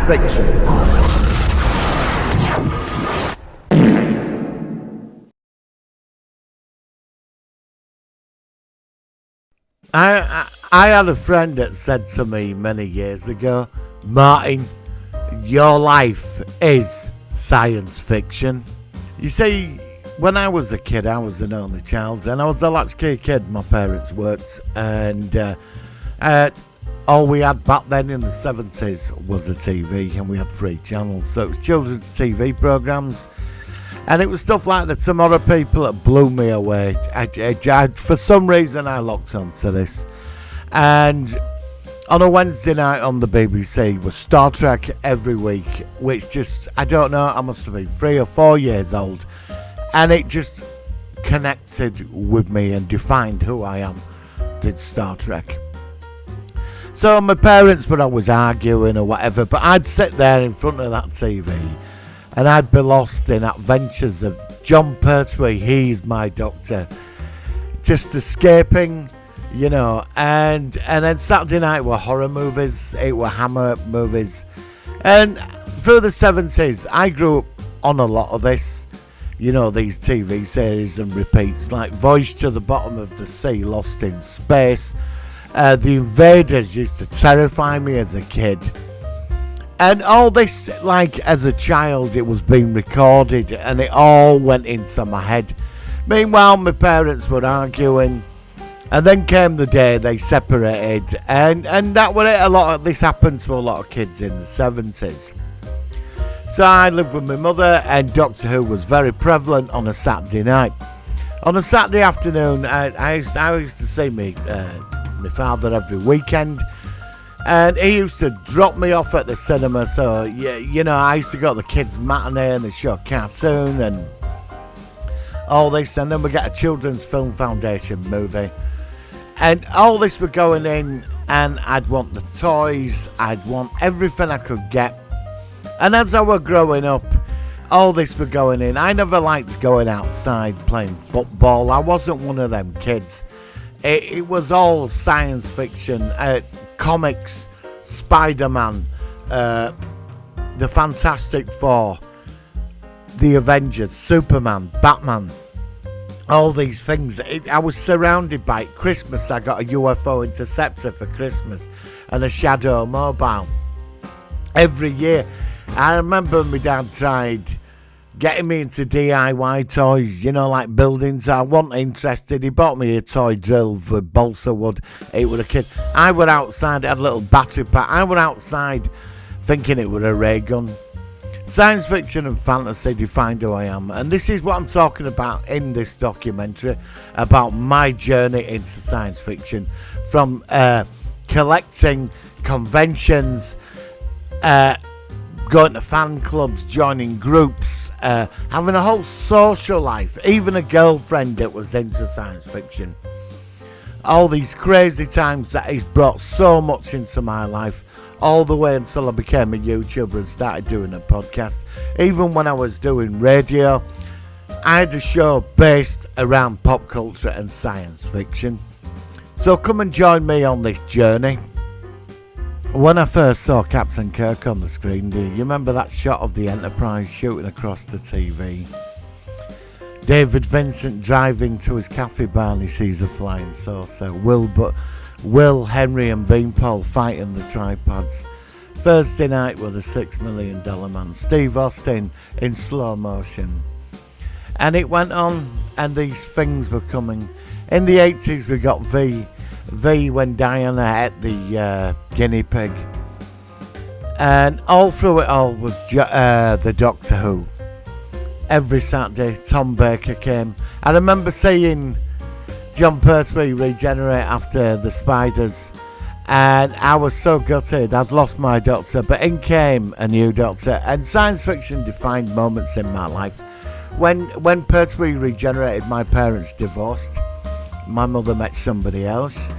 fiction. I had a friend that said to me many years ago, Martin, your life is science fiction. You see, when I was a kid, I was an only child, and I was a latchkey kid. My parents worked, and all we had back then in the 70s was a TV, and we had 3 channels. So it was children's TV programmes, and it was stuff like the Tomorrow People that blew me away. For some reason, I locked onto this. And on a Wednesday night on the BBC was Star Trek every week, which just, I don't know, I must have been 3 or 4 years old. And it just connected with me and defined who I am, did Star Trek. So my parents were always arguing or whatever, but I'd sit there in front of that TV and I'd be lost in adventures of John Pertwee, he's my doctor, just escaping, you know, and then Saturday night were horror movies, it were Hammer movies, and through the 70s I grew up on a lot of this, you know, these TV series and repeats like Voyage to the Bottom of the Sea, Lost in Space. The Invaders used to terrify me as a kid. And all this, like, as a child, it was being recorded and it all went into my head. Meanwhile, my parents were arguing, and then came the day they separated, and that was it. This happened to a lot of kids in the 70s. So I lived with my mother, and Doctor Who was very prevalent on a Saturday night. On a Saturday afternoon, I used to see my father every weekend. And he used to drop me off at the cinema, so you know, I used to go to the kids' matinee and they show cartoon and all this, and then we get a Children's Film Foundation movie. And all this were going in, and I'd want the toys, I'd want everything I could get. And as I were growing up, all this were going in. I never liked going outside playing football. I wasn't one of them kids. It was all science fiction, comics, Spider-Man, the Fantastic Four, the Avengers, Superman, Batman, all these things. I was surrounded by it. Christmas, I got a UFO Interceptor for Christmas and a Shadow Mobile. Every year, I remember my dad tried getting me into DIY toys, you know, like buildings. I wasn't interested. He bought me a toy drill for balsa wood. It was a kid. I were outside, I had a little battery pack. I were outside thinking it was a ray gun. Science fiction and fantasy defined who I am. And this is what I'm talking about in this documentary, about my journey into science fiction. From collecting conventions, going to fan clubs, joining groups, having a whole social life, even a girlfriend that was into science fiction. All these crazy times that he's brought so much into my life, all the way until I became a YouTuber and started doing a podcast. Even when I was doing radio, I had a show based around pop culture and science fiction. So come and join me on this journey. When I first saw Captain Kirk on the screen, do you remember that shot of the Enterprise shooting across the TV? David Vincent driving to his cafe bar and he sees a flying saucer. Will, Henry and Beanpole fighting the tripods. Thursday night with a $6 million man. Steve Austin in slow motion. And it went on, and these things were coming. In the 80s we got V when Diana ate the guinea pig, and all through it all was the Doctor Who. Every Saturday Tom Baker came. I remember seeing John Pertwee regenerate after the spiders, and I was so gutted. I'd lost my doctor, but in came a new doctor, and science fiction defined moments in my life. When Pertwee regenerated, my parents divorced. My mother met somebody else,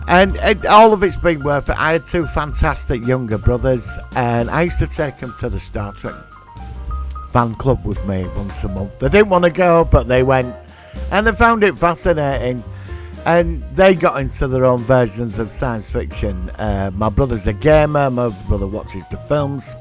and all of it's been worth it. I had 2 fantastic younger brothers, and I used to take them to the Star Trek fan club with me once a month. They didn't want to go, but they went, and they found it fascinating. And they got into their own versions of science fiction. My brother's a gamer, my other brother watches the films.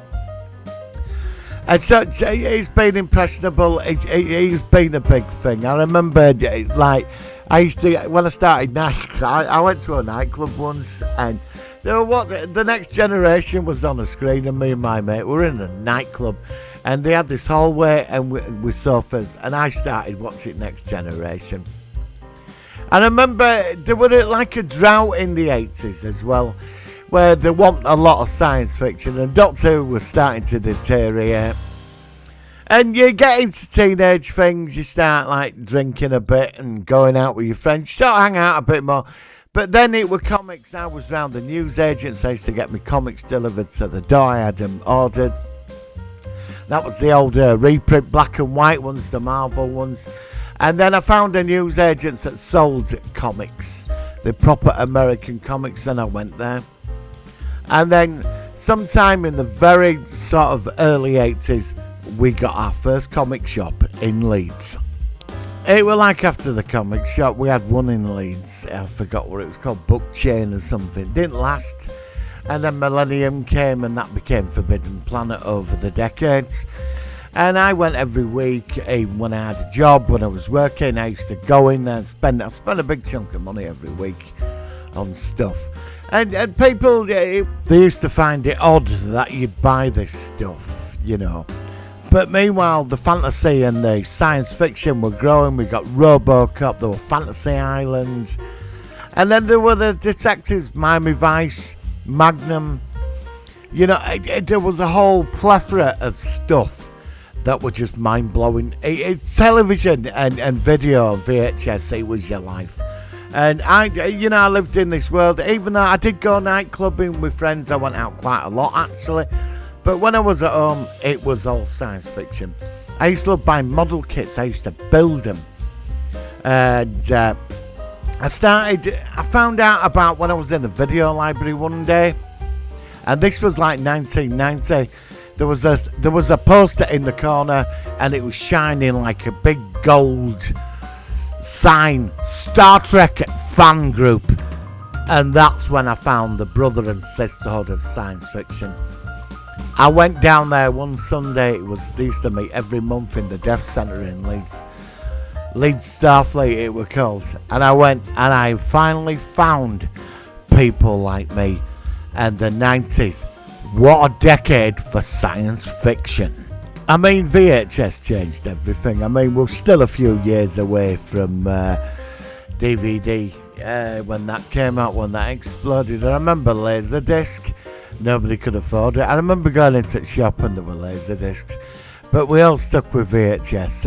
And so it's been impressionable. It's been a big thing. I remember, like, I used to, when I started I went to a nightclub once, and there were the Next Generation was on the screen, and me and my mate were in a nightclub, and they had this hallway and with sofas, and I started watching Next Generation. And I remember there was like a drought in the 80s as well, where there wasn't a lot of science fiction, and Doctor Who was starting to deteriorate. And you get into teenage things, you start like drinking a bit and going out with your friends, you start hang out a bit more. But then it were comics. I was round the newsagents, I used to get my comics delivered to the door, I had them ordered. That was the old reprint black and white ones, the Marvel ones. And then I found a newsagent that sold comics, the proper American comics, and I went there. And then sometime in the very sort of early 80s, we got our first comic shop in Leeds. It was like after the comic shop, we had one in Leeds. I forgot what it was called, Book Chain or something. Didn't last. And then Millennium came, and that became Forbidden Planet over the decades. And I went every week, even when I had a job, when I was working, I used to go in there and I spent a big chunk of money every week on stuff. And people, they used to find it odd that you'd buy this stuff, you know. But meanwhile, the fantasy and the science fiction were growing. We got RoboCop, there were Fantasy Islands. And then there were the detectives, Miami Vice, Magnum. You know, there was a whole plethora of stuff that were just mind-blowing. It's television and video, VHS, it was your life. And I lived in this world. Even though I did go nightclubbing with friends, I went out quite a lot actually. But when I was at home, it was all science fiction. I used to love buying model kits. I used to build them. And I found out about when I was in the video library one day. And this was like 1990. There was a poster in the corner, and it was shining like a big gold sign, Star Trek fan group. And that's when I found the Brother and Sisterhood of Science Fiction. I went down there one Sunday. They used to meet every month in the Deaf Centre in Leeds. Leeds Starfleet it were called. And I went, and I finally found people like me. And the 90s, what a decade for science fiction. I mean, VHS changed everything. I mean, we're still a few years away from DVD when that came out, when that exploded. I remember Laserdisc. Nobody could afford it. I remember going into the shop and there were Laserdiscs. But we all stuck with VHS.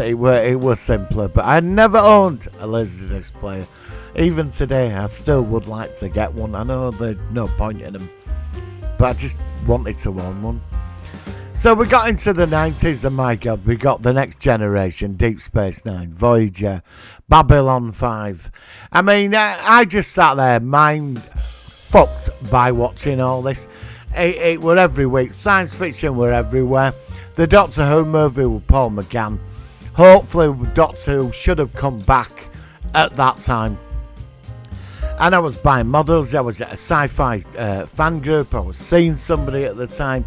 It was simpler. But I never owned a Laserdisc player. Even today, I still would like to get one. I know there's no point in them, but I just wanted to own one. So we got into the 90s, and my God, we got The Next Generation, Deep Space Nine, Voyager, Babylon 5. I mean, I just sat there mind fucked by watching all this. It were every week. Science fiction were everywhere. The Doctor Who movie with Paul McGann. Hopefully Doctor Who should have come back at that time. And I was buying models. I was at a sci-fi fan group. I was seeing somebody at the time.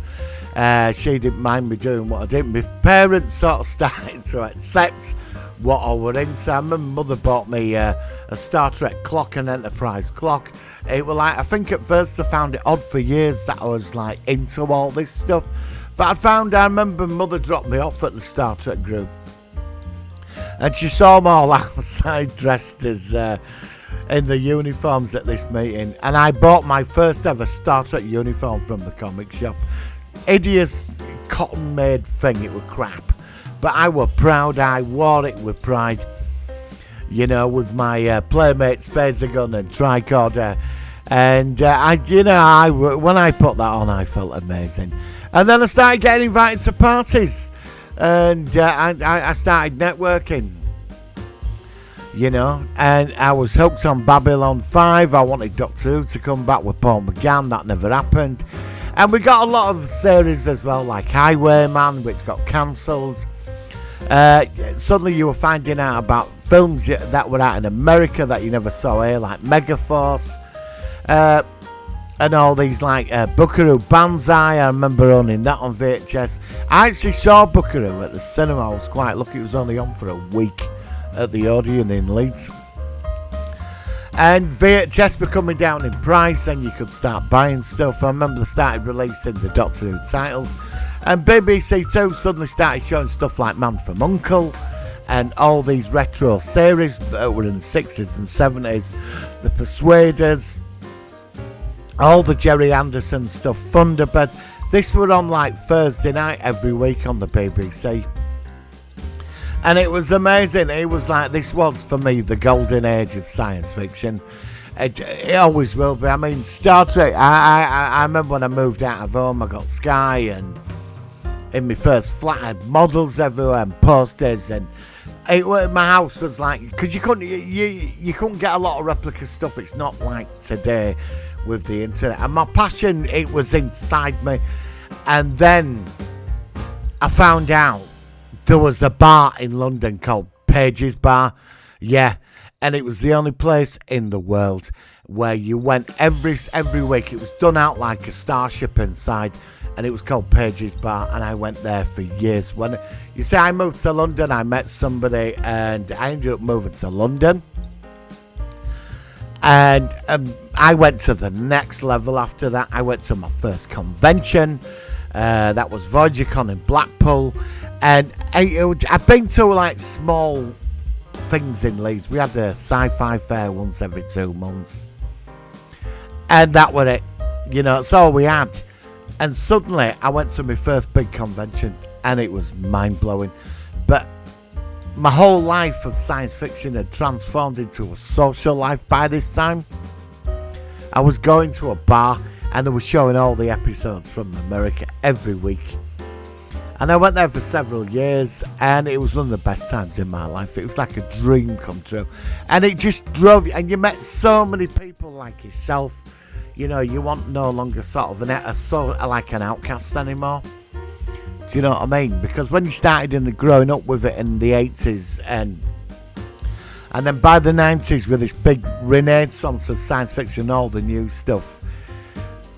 She didn't mind me doing what I did. My parents sort of started to accept what I were in. So I remember Mother bought me a Star Trek clock, an Enterprise clock. It was like, I think at first I found it odd for years that I was like into all this stuff. But I remember Mother dropped me off at the Star Trek group. And she saw them all outside dressed as in the uniforms at this meeting. And I bought my first ever Star Trek uniform from the comic shop. Hideous cotton made thing, it was crap. But I was proud, I wore it with pride. You know, with my Playmates phaser gun and tricorder. And when I put that on, I felt amazing. And then I started getting invited to parties. And I started networking. You know, and I was hooked on Babylon 5. I wanted Doctor Who to come back with Paul McGann. That never happened. And we got a lot of series as well, like Highwayman, which got cancelled. Suddenly you were finding out about films that were out in America that you never saw here, like Megaforce, and all these like Buckaroo Banzai. I remember owning that on VHS. I actually saw Buckaroo at the cinema. I was quite lucky. It was only on for a week at the Odeon in Leeds. And VHS were coming down in price and you could start buying stuff. I remember they started releasing the Doctor Who titles. And BBC Two suddenly started showing stuff like Man from U.N.C.L.E. and all these retro series that were in the 60s and 70s. The Persuaders, all the Jerry Anderson stuff, Thunderbirds. This were on like Thursday night every week on the BBC. And it was amazing. It was like, this was for me the golden age of science fiction. It always will be. I mean, Star Trek, I remember when I moved out of home, I got Sky, and in my first flat I had models everywhere and posters, and my house was like, because you couldn't get a lot of replica stuff. It's not like today with the internet. And my passion, it was inside me. And then I found out there was a bar in London called Page's Bar. Yeah, and it was the only place in the world where you went every week. It was done out like a starship inside, and it was called Page's Bar, and I went there for years. When you say I moved to London, I met somebody, and I ended up moving to London. And I went to the next level after that. I went to my first convention. That was VoyagerCon in Blackpool. And I've been to like small things in Leeds. We had a sci-fi fair once every 2 months. And that was it. You know, that's all we had. And suddenly I went to my first big convention and it was mind-blowing. But my whole life of science fiction had transformed into a social life by this time. I was going to a bar and they were showing all the episodes from America every week. And I went there for several years, and it was one of the best times in my life. It was like a dream come true. And it just drove you, and you met so many people like yourself. You know, you want no longer sort of like an outcast anymore. Do you know what I mean? Because when you started growing up with it in the 80s, and then by the 90s with this big renaissance of science fiction, all the new stuff,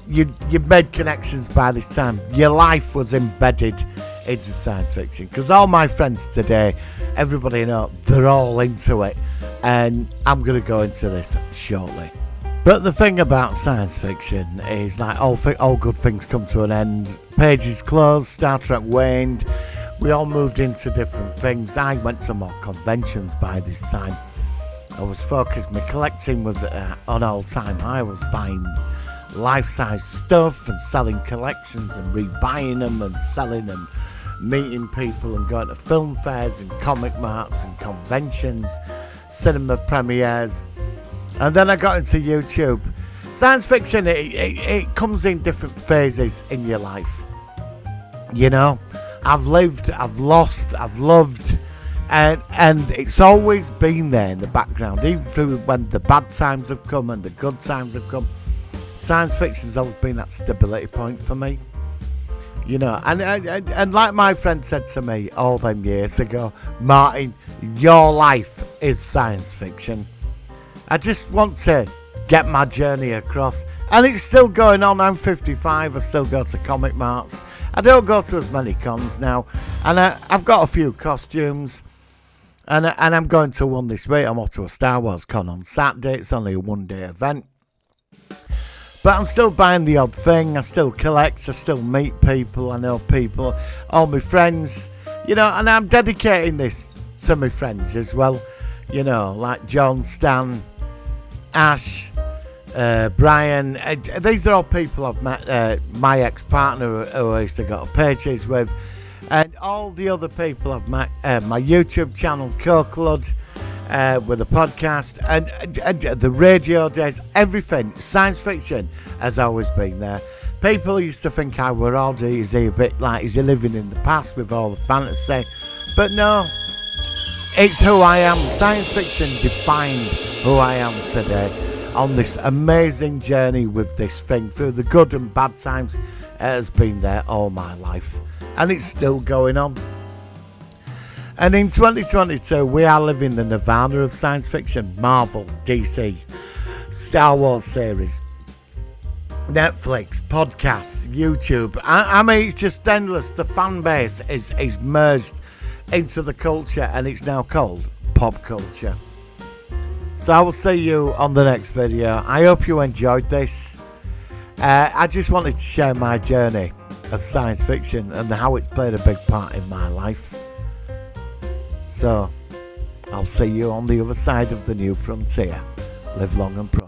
you made connections by this time. Your life was embedded into science fiction, because all my friends today, everybody know, they're all into it, and I'm going to go into this shortly. But the thing about science fiction is, like, all good things come to an end. Pages closed, Star Trek waned, we all moved into different things. I went to more conventions by this time. I was focused, my collecting was on all-time high. I was buying life-size stuff and selling collections and rebuying them and selling them, meeting people and going to film fairs and comic marts and conventions, cinema premieres. And then I got into YouTube. Science fiction, it comes in different phases in your life. You know, I've lived, I've lost, I've loved, and it's always been there in the background, even through when the bad times have come and the good times have come. Science fiction's always been that stability point for me, you know. And like my friend said to me all them years ago, Martin, your life is science fiction. I just want to get my journey across, and it's still going on. I'm 55. I still go to comic marts. I don't go to as many cons now, and I've got a few costumes, and I'm going to one this week. I'm off to a Star Wars con on Saturday. It's only a one-day event. But I'm still buying the odd thing. I still collect. I still meet people. I know people. All my friends. You know, and I'm dedicating this to my friends as well. You know, like John, Stan, Ash, Brian. These are all people I've met. My ex-partner who I used to go to Pages with. And all the other people I've met. My YouTube channel, Cokelud. With a podcast and the radio days, everything. Science fiction has always been there. People used to think I were odd. Is he a bit like, is he living in the past with all the fantasy? But no, it's who I am. Science fiction defined who I am today on this amazing journey with this thing. Through the good and bad times, it has been there all my life, and it's still going on. And in 2022, we are living the nirvana of science fiction. Marvel, DC, Star Wars series, Netflix, podcasts, YouTube. I mean, it's just endless. The fan base is merged into the culture, and it's now called pop culture. So I will see you on the next video. I hope you enjoyed this. I just wanted to share my journey of science fiction and how it's played a big part in my life. So I'll see you on the other side of the new frontier. Live long and prosper.